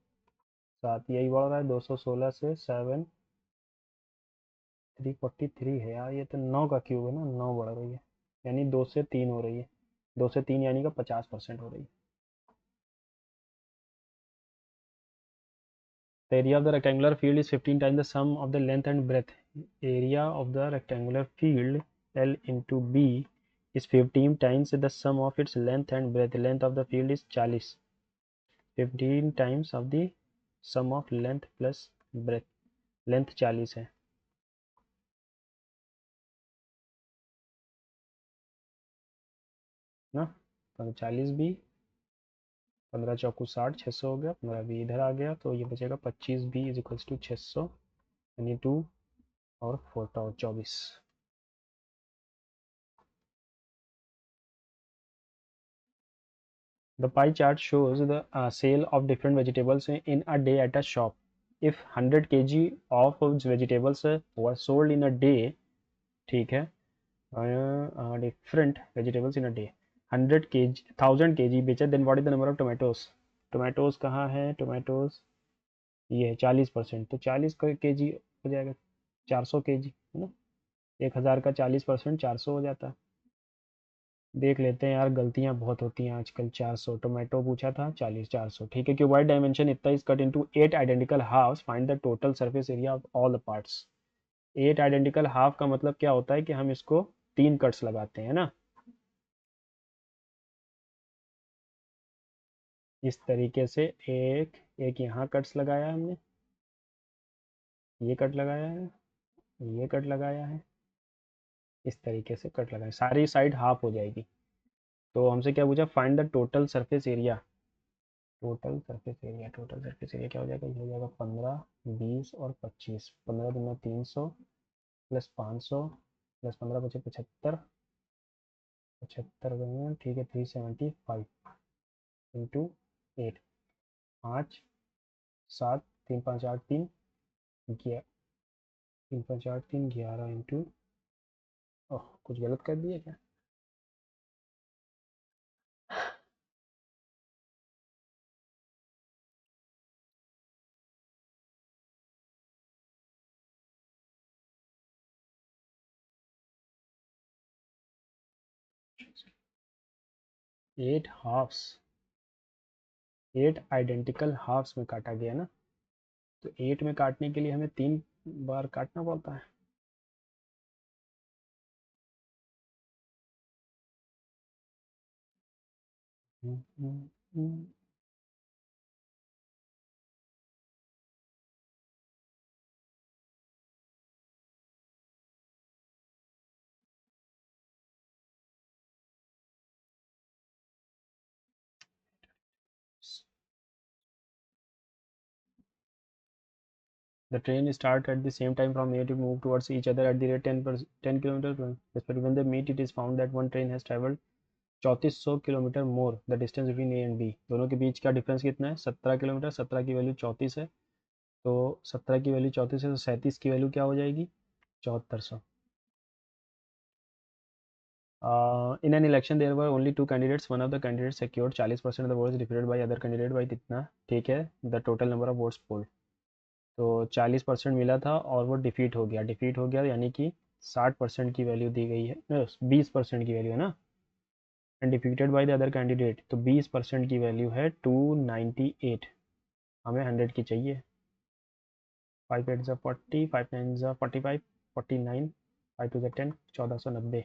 7 यही बढ़ रहा है, 216 से 7 343 है यार, ये तो 9 का क्यूब है ना, 9 बढ़ रही है, यानी 2 से 3 हो रही है, 2 से 3 यानी कि 50% हो रही है। The area of the rectangular field is 15 times the sum of the length and breadth. Area of the rectangular field L into B is 15 times the sum of its length and breadth. Length of the field is 40. 15 times of the sum of length plus breadth. Length 40 है, ना। तो 40 B, 15 चौकू 60, 600 हो गया, 15 B इधर आ गया, तो ये बचेगा 25 बी इज इक्वल्स टू 600 यानी 2 और 4 और 24। The pie chart shows the sale of different vegetables in a day at a shop. If 100 kg of vegetables were sold in a day, ठीक है, different vegetables in a day, 100 kg 1000 kg बेचा, then what is the number of tomatoes? tomatoes कहाँ है? tomatoes ये है 40%, तो 40 के जी हो जाएगा 400 के जी, है ना। 1000 का 40% 400 हो जाता है। देख लेते हैं यार, गलतियां बहुत होती हैं आजकल। 400 टोमेटो पूछा था, 40 400, ठीक है। क्यूबॉइड डायमेंशन इतना is cut into 8 identical halves, find the total surface area of all the parts. 8 identical half का मतलब क्या होता है कि हम इसको 3 कट्स लगाते हैं ना, इस तरीके से। एक एक यहाँ कट्स लगाया हमने, ये कट लगाया है, ये कट लगाया है, इस तरीके से कट लगाए, सारी साइड हाफ हो जाएगी। तो हमसे क्या पूछा? Find the total surface area. Total surface area क्या हो जाएगा? ये हो जाएगा 15, 20 और 25। 15 दूना 300 प्लस 500 प्लस 15 बचे 75, 75 गए, ठीक है। 375 इंटू 8, 5 7, 3 5 8 3, 3 5 8 3 11 इंटू, ओह कुछ गलत कर दिया क्या? 8 हाफ्स, 8 आइडेंटिकल हाफ्स में काटा गया ना, तो 8 में काटने के लिए हमें 3 बार काटना पड़ता है। हम्म, हम्म, हम्म। 'The train start at the same time from A to move towards each other at the rate 10 kilometers per hour. When they meet, it is found that one train has traveled 3400 kilometre more the distance between A and B. दोनों के बीच का difference कितना है? 17 kilometre. 17 की value 34 है, तो 17 की value 34 है, तो 37 की वैल्यू क्या हो जाएगी? 7400। In an election there were only 2 candidates, one of the candidate secured 40% of the votes defeated by other candidate by कितना, ठीक है, the total number of votes polled. तो 40% मिला था और वो डिफीट हो गया। डिफीट हो गया यानी कि 60% की वैल्यू दी गई है, 20% की वैल्यू है ना, and defeated by the other candidate, तो 20% की वैल्यू है 298। हमें 100 की चाहिए। 5 8 40, 5 9 45, 49, 5 2 10, 1490।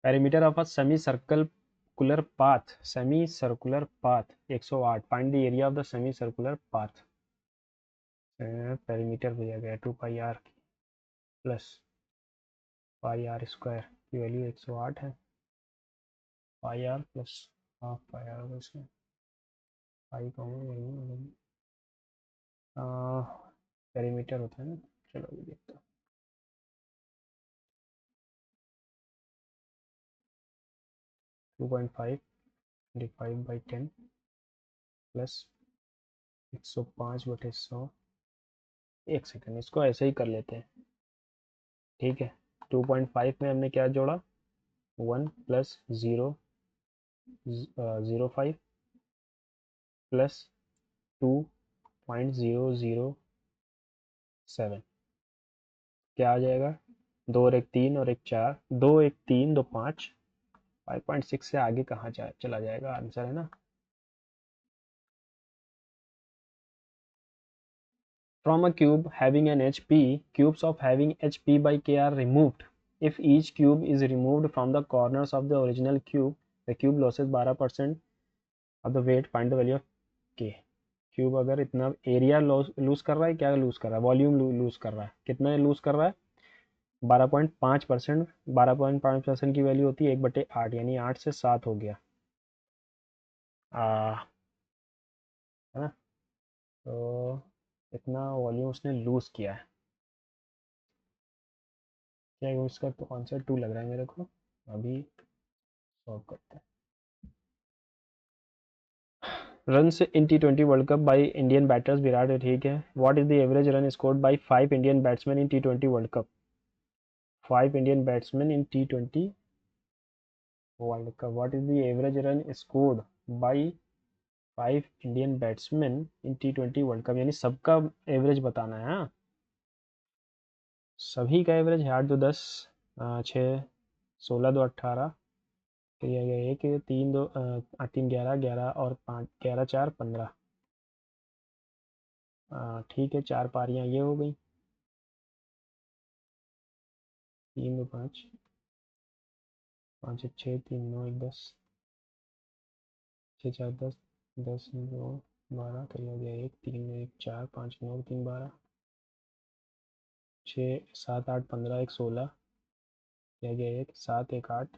Perimeter of a semicircular path, semicircular path 108, find the area of the semicircular path. Perimeter दिया गया 2 pi R plus pi R square की value 108 है। Pi R plus half pi R होगा इसमें, पाई का perimeter होता है ना। चलो ये देखते हैं। 2.5 डिवाइड बाई 10 प्लस 105/100। एक सेकंड, इसको ऐसे ही कर लेते हैं, ठीक है। 2.5 में हमने क्या जोड़ा? 1 प्लस 0.05 प्लस 2.007, क्या आ जाएगा? 2 और 1 3 और 1 4, 2 1 3 2 5, 5.6 से आगे कहाँ चला जाएगा आंसर, है ना। From a cube having an HP, cubes of having HP by K are removed. If each cube is removed from the corners of the original cube, the cube loses 12% of the weight. Find the value of K. Cube अगर इतना area loose कर रहा है, क्या loose कर रहा है? Volume loose कर रहा है। कितना लूज कर रहा है? 12.5%, 12.5% की वैल्यू होती है 1/8, यानी 8 से 7 हो गया। है ना, तो इतना वॉल्यूम उसने लूज़ किया है। क्या है उसका, तो आंसर 2 लग रहा है मेरे को। अभी सॉल्व करते हैं। Runs in T20 world cup by Indian batters Virat, ठीक है। What is the average run scored by 5 Indian batsman in T20 world cup? 5 Indian batsman in T20 world cup, what is the average run scored by 5 Indian batsman in T20 world cup, यानी सबका average बताना है। हाँ, सभी का average है। 8 2 10, 6 16 2 18, किया गया 1 3 2 3 11 11 और 5 11 4 15। ठीक है, 4 पारियां ये हो गई। 3 2 5, 5 1 6 3 9 1 10, 6 4 10, 10 2 12, किया गया 1 3 1 4 5 9 3 12, 6 7 8 15 1 16, किया गया 1 7 1 8,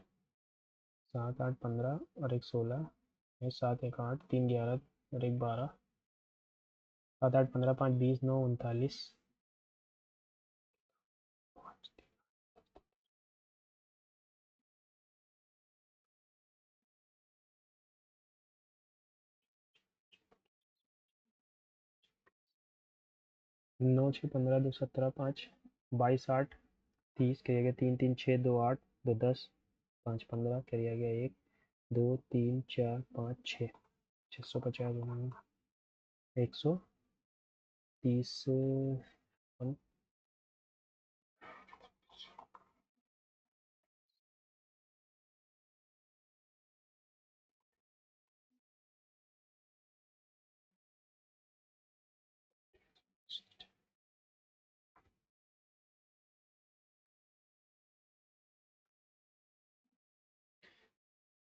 7 8 15 और 1 16, 7 1 8 3 11 और 1 12, 7 8 15 5 20 9 39, 9 6 15 2 17 5 22 8 30, किया गया 3 3 6 2 8 2 10 5 15, किया गया 1 2 3 4 5 6, 650 130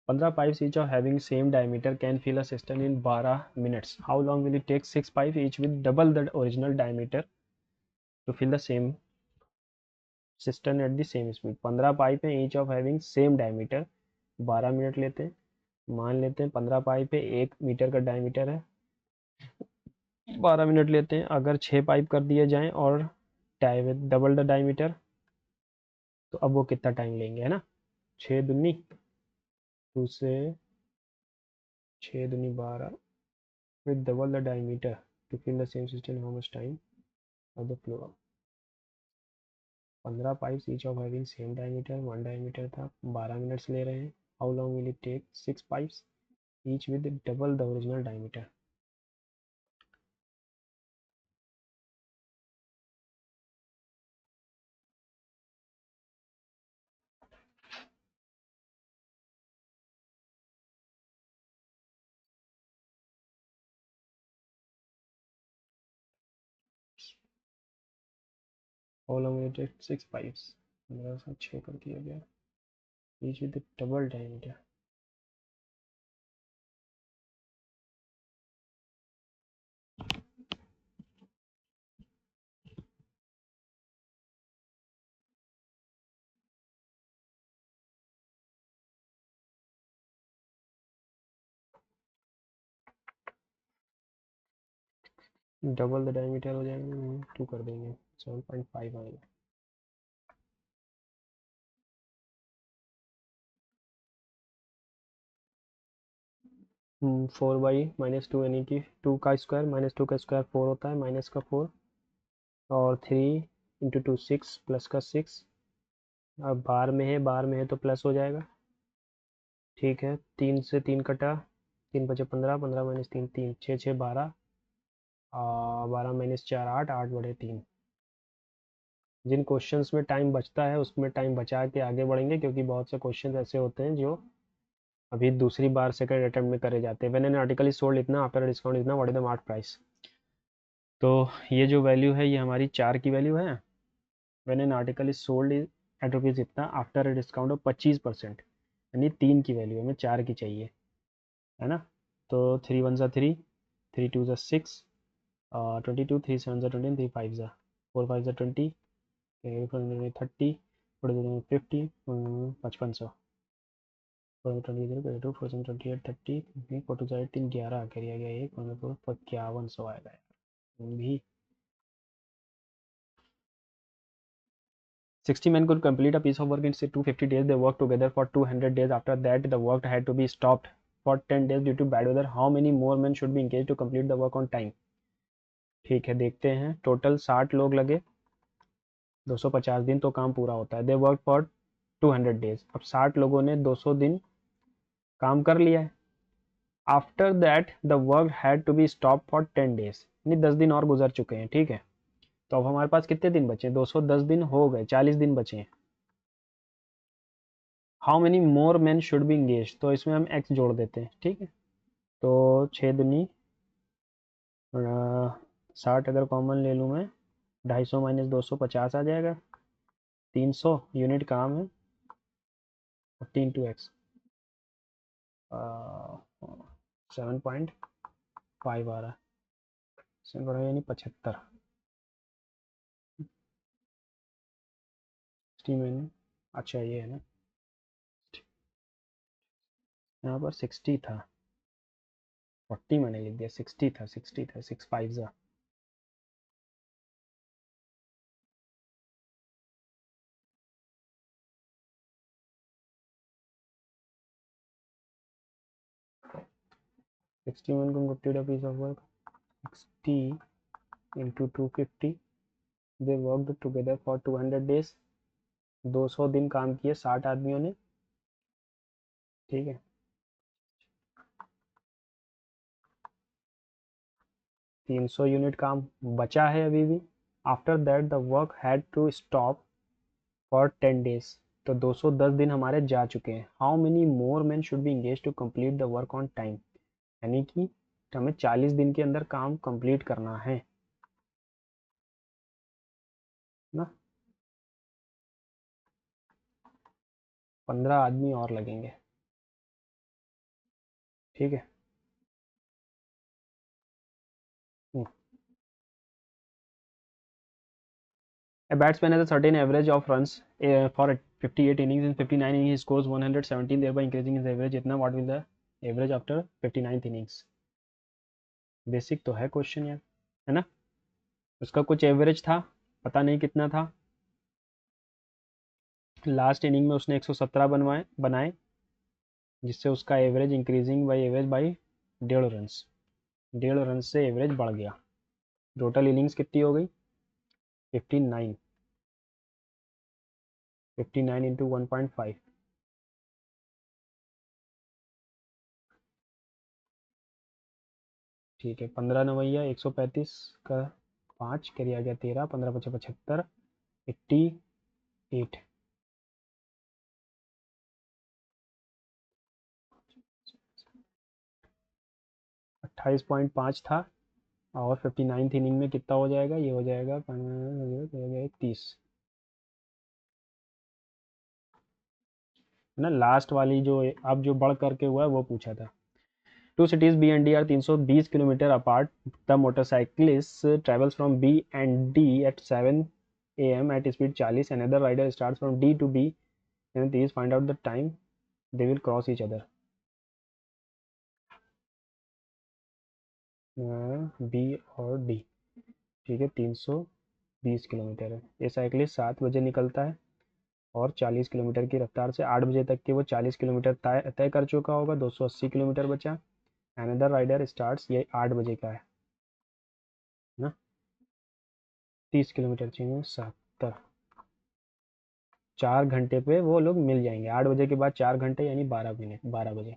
15 pipes each of having same diameter can fill a cistern in 12 minutes. How long will it take 6 pipes each with double the original diameter to fill the same cistern at the same speed? 15 pipe हैं, each of having same diameter, 12 minute लेते हैं। मान लेते हैं 15 pipe है, 1 metre का diameter है, 12 minute लेते हैं। अगर 6 पाइप कर दिए जाएं और डबल द डायमीटर, तो अब वो कितना टाइम लेंगे, है ना। 6 दूनी 2 से 6 दूनी 12 with double the diameter to fill the same system, how much time of the flow? 15 pipes each of having same diameter, 1 diameter था, 12 मिनट्स ले रहे हैं। how long will it take 6 pipes each with double the original diameter? how long will it take 6 pipes, 15 से 6 कर दिया गया, each with double diameter। Double the diameter हो जाएंगे, 2 कर देंगे, 7.5 आएगा। 4/-2 यानी कि 2 का स्क्वायर माइनस 2 का स्क्वायर 4 होता है, माइनस का 4 और 3 इंटू 2 6 प्लस का 6। अब बार में है, बार में है तो प्लस हो जाएगा। ठीक है, 3 से 3 कटा, 3 बचे 15, 15 माइनस 3 3, 6 6 12, 12 माइनस 4 8, 8 बड़े 3। जिन क्वेश्चंस में टाइम बचता है उसमें टाइम बचा के आगे बढ़ेंगे, क्योंकि बहुत से क्वेश्चंस ऐसे होते हैं जो अभी दूसरी बार सेकंड अटेम्प्ट में करे जाते हैं। When an article is sold इतना, आफ्टर डिस्काउंट इतना, what is the mark price? तो ये जो वैल्यू है ये हमारी 4 की वैल्यू है। When an article is sold at rupees इतना, आफ्टर डिस्काउंट ऑफ 25%, यानी 3 की वैल्यू हमें 4 की चाहिए, है ना। तो 3 1 ज़ा 3, 3 2 ज़ा 6, 22, 3 7 ज़ा 20, 3 5 ज़ा 4 5 ज़ा 20, 30, 50 5500 22 428 30 फोटो साइड 3 11 करिया गया 1 5100 आएगा यार भी 60 men could complete a piece of work in say 250 days. They worked together for 200 days. After that, the work had to be stopped for 10 days due to bad weather. How many more men should be engaged to complete the work on time? ठीक है, देखते हैं. Total 60 लोग लगे, 250 दिन तो काम पूरा होता है. They work for 200 days. अब 60 लोगों ने 200 दिन काम कर लिया है. After that the work had to be stop for 10 days, यानी 10 दिन और गुजर चुके हैं. ठीक है, तो अब हमारे पास कितने दिन बचे? 210 दिन हो गए, 40 दिन बचे हैं. How many more man should be engage, तो इसमें हम एक्स जोड़ देते हैं. ठीक है, तो 6 दूनी 60 अगर कॉमन ले लूँ मैं, 250 माइनस 250 आ जाएगा. 300 यूनिट काम है. 14 टू एक्स 7.5 आ रहा है. 7 यानी 75. 60 में, अच्छा ये है ना, यहाँ पर 60 था, 40 मैंने लिख दिया, 60 था, 60 था, 6 5 जा. सिक्सटी वन को complete a piece of work. 60 into 250. They worked together for 200 days. 200 दिन काम किए 60 आदमियों ने. ठीक है, 300 यूनिट काम बचा है अभी भी. After that the work had to stop for 10 days. तो 210 दिन हमारे जा चुके हैं. How many more man should be engage to complete the work on time, यानी कि हमें 40 दिन के अंदर काम कंप्लीट करना है ना. 15 आदमी और लगेंगे. ठीक है. A batsman has a certain average of runs for 58 innings. In 59 innings, he scores 117, thereby increasing his average. इतना what will the average after 59th innings? Basic तो है क्वेश्चन यार, है ना. उसका कुछ एवरेज था, पता नहीं कितना था. लास्ट इनिंग में उसने 117 बनाए, जिससे उसका average increasing by average by 1.5 run. 1.5 run से एवरेज बढ़ गया. टोटल इनिंग्स कितनी हो गई? 59. 59 इंटू 1.5. ठीक है, 15 नवैया 135 का 5 करिया गया 13, 15 पचे 75, 88. 28.5 था, और 59th इनिंग में कितना हो जाएगा? ये हो जाएगा 30, है ना. लास्ट वाली जो अब जो बढ़ करके हुआ है वो पूछा था. Two cities B and D are 320 kilometre apart. The motorcyclist travels from B and D at 7 AM at speed 40. Another rider start from D to B and please find out the time they will cross each other. B और D. ठीक है, 320 kilometre है. ये cyclist 7 बजे निकलता है और 40 kilometre की रफ्तार से 8 बजे तक के वो 40 किलोमीटर तय कर चुका होगा. 280 किलोमीटर बचा. अनदर राइडर स्टार्ट्स, ये 8 बजे का है ना. 30 किलोमीटर चाहिए, 70. 4 घंटे पे वो लोग मिल जाएंगे. 8 बजे के बाद 4 घंटे यानी 12 मिनट, 12 बजे.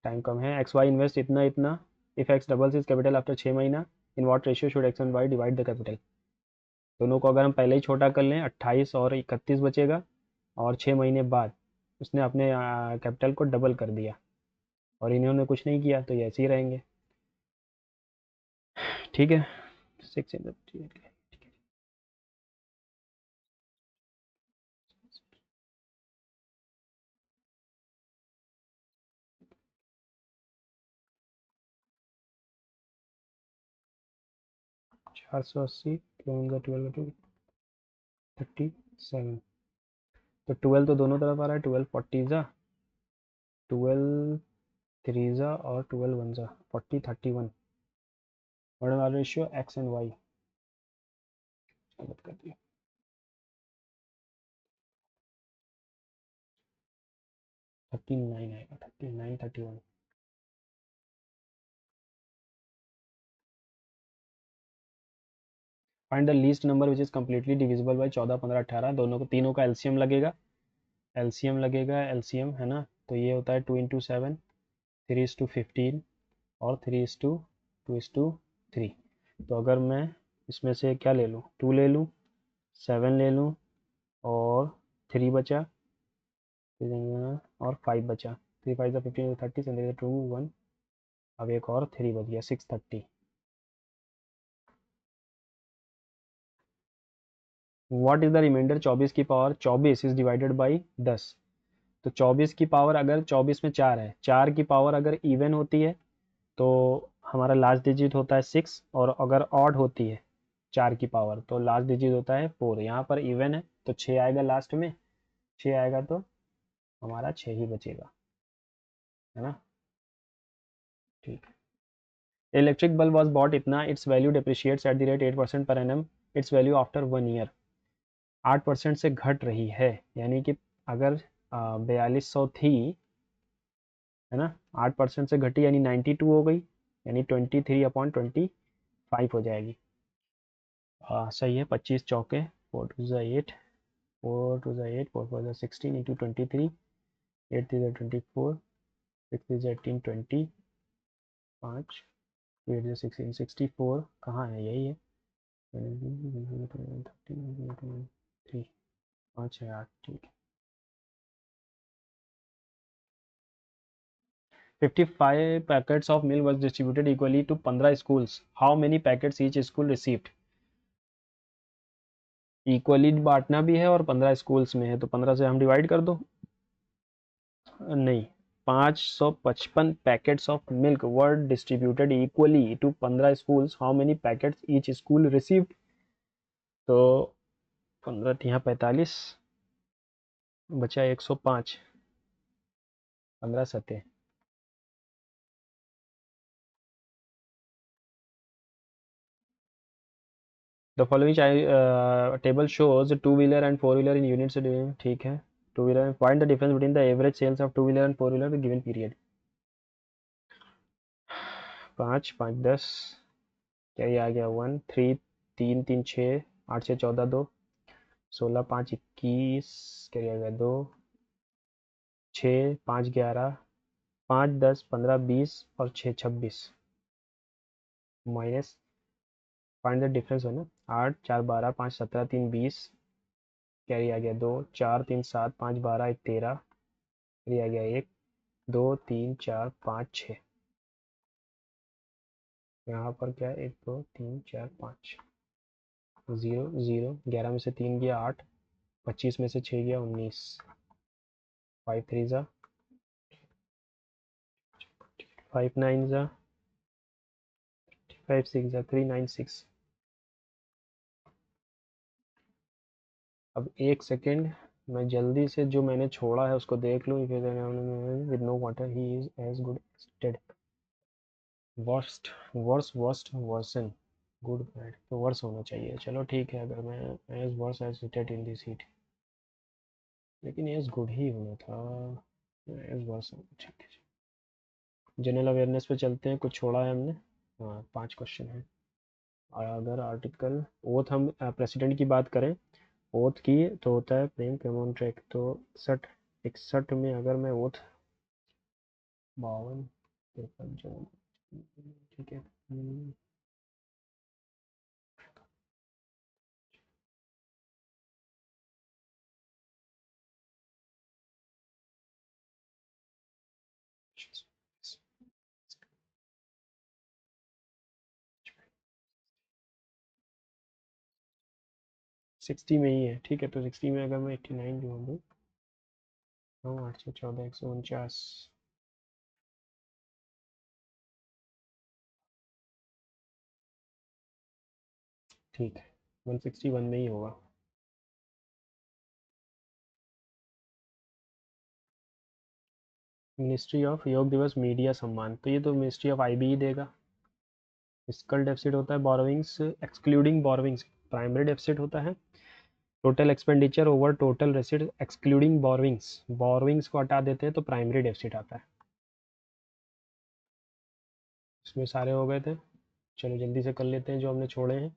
टाइम कम है. एक्स वाई इन्वेस्ट इतना इतना. If X doubles is capital after 6 महीना, in what ratio should X and Y divide the capital. दोनों को अगर हम पहले ही छोटा कर लें, 28 और 31 बचेगा, और 6 महीने बाद उसने अपने कैपिटल को डबल कर दिया, और इन्होंने कुछ नहीं किया, तो ये ऐसे ही रहेंगे. ठीक है. 480 12 12. 37, तो 12 तो दोनों तरफ आ रहा है, 12 40 जा, 12 3 जा और 12 1 जा, 40 31। What is our ratio X and Y? गलत कर दिया। 39 आएगा, 39 31। Find the least number which is completely divisible by 14 15 18। दोनों को, तीनों का एलसीएम लगेगा, एलसीएम लगेगा, एलसीएम है ना, तो ये होता है 2 इंटू 7, 3:15 और 3:2:3। तो अगर मैं इसमें से क्या ले लूँ, 2 ले लूँ, 7 ले लूँ और 3 बचा, और 5 बचा, 3 5 15 30 2 1, अब एक और 3 बच गया, 630। व्हाट इज द रिमाइंडर 24 की पावर 24 इज डिवाइडेड बाई 10। तो 24 की पावर, अगर 24 में 4 है, 4 की पावर अगर इवन होती है तो हमारा लास्ट डिजिट होता है 6, और अगर ऑड होती है 4 की पावर तो लास्ट डिजिट होता है 4। यहाँ पर इवन है तो 6 आएगा लास्ट में, 6 आएगा तो हमारा 6 ही बचेगा, है ना। ठीक है। इलेक्ट्रिक बल्ब वॉज बॉट इतना, its value depreciates at the rate 8% per annum, its value after 1 year. 8% से घट रही है, यानी कि अगर 4200 थी, है ना, 8% से घटी यानी 92 हो गई, यानी 23/25 हो जाएगी। सही है, 25 चौके, 4 2 ज़ा 8, 4 2 ज़ा 8, 4 4 ज़ा 16 इंटू 23, 8 3 ज़ा 24, 6 3 ज़ा 18, 20, 5 8 ज़ा 16, 64 कहाँ है, यही है, 3 5 है 8, ठीक है। 55 packets of milk was distributed equally to 15 schools. How many packets each school received? Equally बांटना भी है और 15 स्कूल्स में है, तो 15 से हम डिवाइड कर दो। नहीं, 555 packets of milk were distributed equally to 15 schools, how many packets each school received? तो 15 यहाँ 45 बचा 105, 15 सतह। The following table shows two wheeler and four wheeler in units, ठीक है। Two wheeler, find the difference between the average sales of two wheeler and four wheeler given period. 5 5 10, क्या ये आ गया 1 3 3 3 6, 8 6 14 2, 16 5 21, क्या ये आ गया 2 6 5 11, 5 10 15 20 और 6 26, माइनस, फाइंड द डिफरेंस है ना, 8 4 12, 5 17, 3 20, कैरी आ गया 2 4 3 7, 5 12 1 13, कैरी आ गया 1 2 3 4 5 6, यहाँ पर क्या है 1 2 3 4 5, 0 0, 11 में से 3 गया 8, 25 में से 6 गया 19, 5 3 ज़ा 5 9 ज़ा 5 6 ज़ा 396। अब एक सेकेंड, मैं जल्दी से जो मैंने छोड़ा है उसको देख लूँ। With no water he is as good as dead. Worst, worse worst version, good bad तो वर्स होना चाहिए, चलो ठीक है, अगर मैं as worse as dead in this heat, लेकिन एज गुड ही होना था, एज वर्स होना, ठीक है। जनरल अवेयरनेस पे चलते हैं, कुछ छोड़ा है हमने, हाँ 5 क्वेश्चन है। और अगर आर्टिकल ओथ, हम प्रेसिडेंट की बात करें, ओथ की तो होता है प्रेम प्रमोन ट्रैक, तो 61 में अगर मैं ओथ 52 53 जो, ठीक है। 60 में ही है, ठीक है, तो 60 में अगर मैं 89 जोड़ दूँ, 9 8 से 14 149, ठीक है, 161 में ही होगा। मिनिस्ट्री ऑफ योग दिवस मीडिया सम्मान, तो ये तो मिनिस्ट्री ऑफ आईबी ही देगा। फिस्कल डेफिसिट होता है borrowings excluding borrowings, primary deficit होता है total expenditure over total receipt excluding borrowings, borrowings को हटा देते हैं तो प्राइमरी डेफिसिट आता है। इसमें सारे हो गए थे, चलो जल्दी से कर लेते हैं जो हमने छोड़े हैं।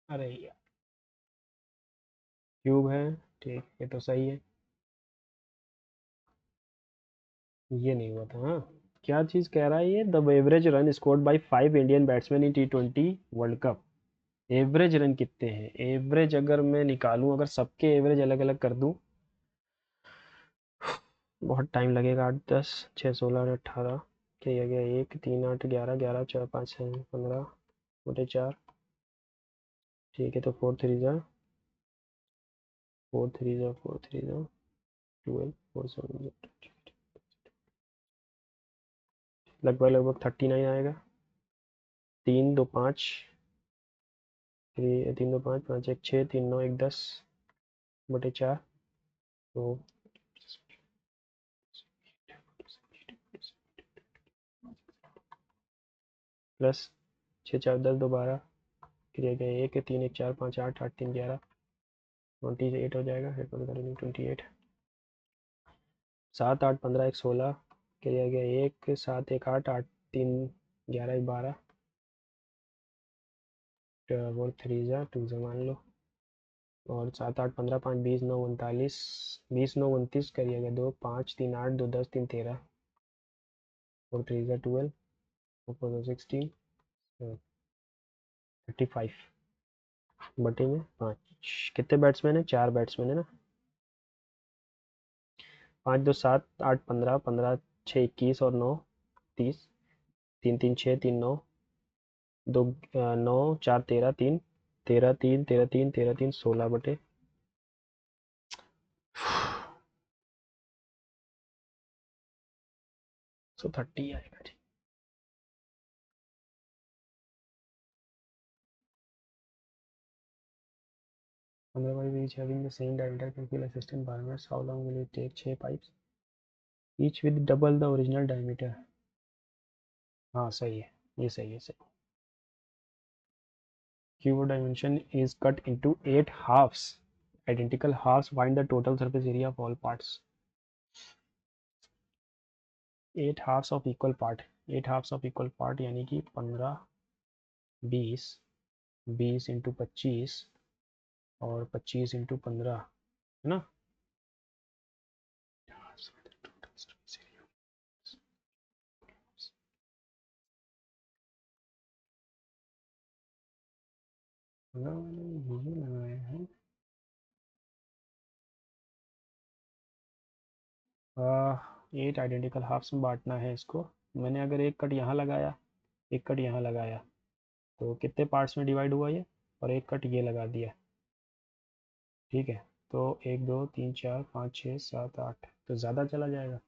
अरे यार क्यूब है, ठीक ये तो सही है, ये नहीं हुआ था। हाँ क्या चीज़ कह रहा है ये, the average run scored by 5 Indian batsman in T20 world cup. Average run कितने हैं, एवरेज अगर मैं निकालूं, अगर सबके एवरेज अलग अलग कर दूं, बहुत टाइम लगेगा। 8 10 6 16 18, क्या गया 1 3 8 11 11 4 5 6 15 बटे 4, ठीक है तो 4 3 जा 12, 4 7 लगभग लगभग 39 आएगा। 3 2 5, 3 2 5 5 1 6, 3 9 1 10 बटे 4, तो प्लस 6 4 10 2 12, क्रिया गया 1 3 1 4 5 8 8 3 11, 28 हो जाएगा, 28, 7 8 15 1 16, क्रिया गया 1 7 1 8 8 3 11 12, 4 3 जा 2 से मान लो, और 7 8 15 5 20 9 39, 20 9 29, करिएगा 2 5 3 8 2 10 3 13, 4 3 जा 12, 4 4 16, 35 बटे में 5। कितने बैट्समैन है, 4 बैट्समैन है ना। 5 2 7 8 15 15 6 21 और 9 30, 3 3 6 3 9, 2 9 4 13, 3 13 3 13 3 13 3 16 बटे 130 आएगा जी। Otherwise, each having the same diameter can fill a system biomass. How long will it take? 6 pipes, each with double the original diameter. हाँ सही है, ये सही है सही। Cuboid dimension is cut into 8 halves. Identical halves find the total surface area of all parts. 8 halves of equal part, 8 halves of equal part यानी कि 15 20 20 into 25 और 25 इंटू 15, है ना। यही लगाए हैं 8 आइडेंटिकल हाफ्स में बांटना है इसको। मैंने अगर एक कट यहाँ लगाया, एक कट यहाँ लगाया, तो कितने पार्ट्स में डिवाइड हुआ ये, और एक कट ये लगा दिया, ठीक है। तो 1 2 3 4 5 6 7 8, तो ज़्यादा चला जाएगा।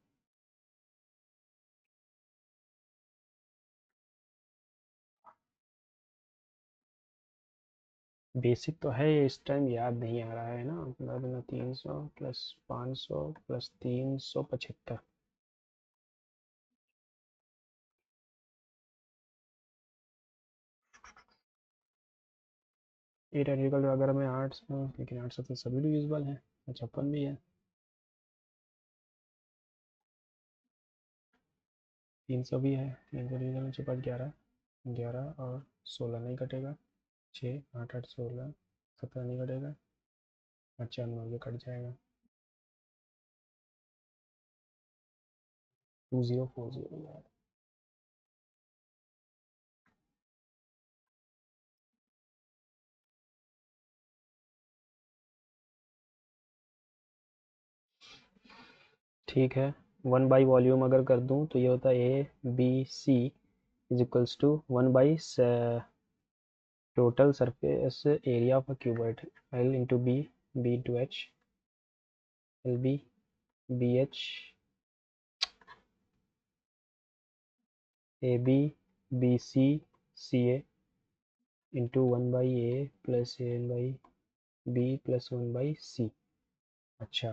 बेसिक तो है ये, इस टाइम याद नहीं आ रहा है ना। 300 प्लस 500 प्लस 375, 8 आर्टिकल अगर मैं 800, लेकिन 800 तो सभी डिविजिबल हैं, 56 भी है। 300 भी है, 300 डिविजन में 5 11, 11 और 16 नहीं कटेगा, 6 8 8 16 17 नहीं कटेगा, 95 ये कट जाएगा, 2040। ठीक है, 1/वॉल्यूम अगर कर दूं तो ये होता है ABC is equals to 1 total surface area of a cuboid, L into B, B into H, LB BH, AB BC CA into 1/A plus A/B plus 1/C। अच्छा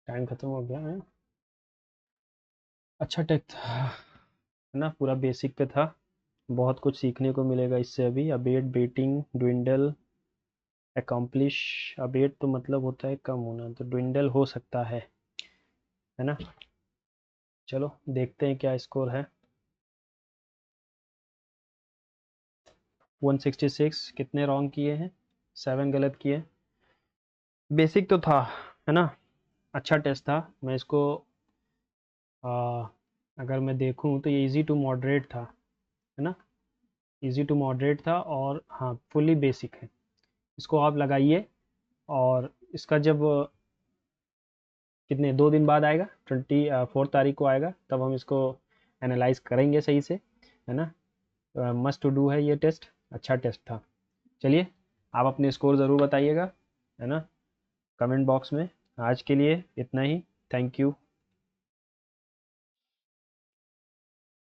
टाइम खत्म हो गया है। अच्छा टेक था है ना, पूरा बेसिक पे था। बहुत कुछ सीखने को मिलेगा इससे अभी। Abate, bating, dwindle, accomplish. Abate तो मतलब होता है कम होना, तो ड्विंडल हो सकता है ना। चलो देखते हैं क्या स्कोर है। 166। कितने रॉन्ग किए हैं? 7 गलत किए। बेसिक तो था, है ना। अच्छा टेस्ट था। मैं इसको आ, अगर मैं देखूं तो ये इजी टू मॉडरेट था, है ना। इजी टू मॉडरेट था, और हाँ फुली बेसिक है। इसको आप लगाइए, और इसका जब कितने 2 दिन बाद आएगा, 24 तारीख को आएगा, तब हम इसको एनालाइज करेंगे सही से, है ना। मस्ट टू डू है ये टेस्ट। अच्छा टेस्ट था। चलिए, आप अपने स्कोर ज़रूर बताइएगा, है ना, कमेंट बॉक्स में। आज के लिए इतना ही। Thank you.